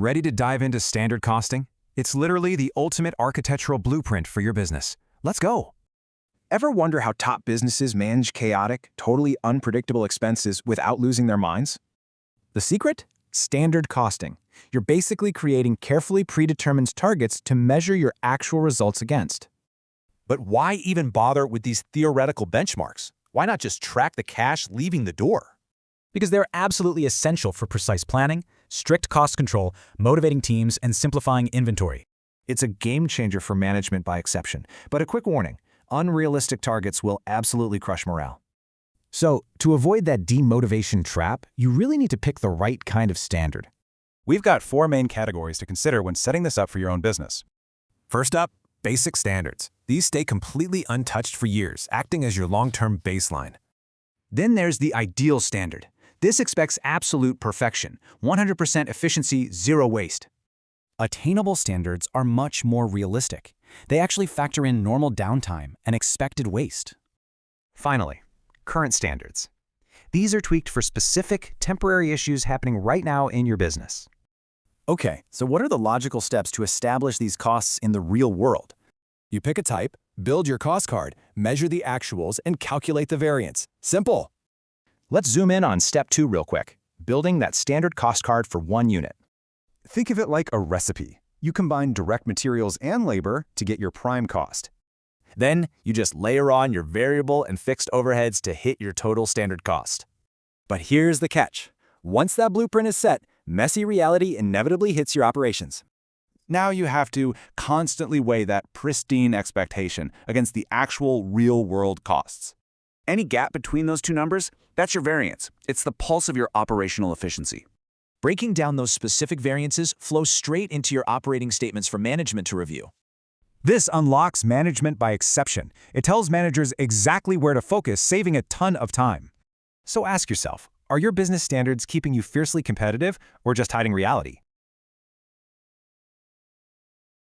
Ready to dive into standard costing? It's literally the ultimate architectural blueprint for your business. Let's go. Ever wonder how top businesses manage chaotic, totally unpredictable expenses without losing their minds? The secret? Standard costing. You're basically creating carefully predetermined targets to measure your actual results against. But why even bother with these theoretical benchmarks? Why not just track the cash leaving the door? Because they're absolutely essential for precise planning, strict cost control, motivating teams, and simplifying inventory. It's a game changer for management by exception. But a quick warning, unrealistic targets will absolutely crush morale. So, to avoid that demotivation trap, you really need to pick the right kind of standard. We've got 4 main categories to consider when setting this up for your own business. First up, basic standards. These stay completely untouched for years, acting as your long-term baseline. Then there's the ideal standard. This expects absolute perfection, 100% efficiency, zero waste. Attainable standards are much more realistic. They actually factor in normal downtime and expected waste. Finally, current standards. These are tweaked for specific, temporary issues happening right now in your business. Okay, so what are the logical steps to establish these costs in the real world? You pick a type, build your cost card, measure the actuals, and calculate the variance. Simple. Let's zoom in on step 2 real quick, building that standard cost card for one unit. Think of it like a recipe. You combine direct materials and labor to get your prime cost. Then you just layer on your variable and fixed overheads to hit your total standard cost. But here's the catch. Once that blueprint is set, messy reality inevitably hits your operations. Now you have to constantly weigh that pristine expectation against the actual real-world costs. Any gap between those two numbers, that's your variance. It's the pulse of your operational efficiency. Breaking down those specific variances flows straight into your operating statements for management to review. This unlocks management by exception. It tells managers exactly where to focus, saving a ton of time. So ask yourself, are your business standards keeping you fiercely competitive or just hiding reality?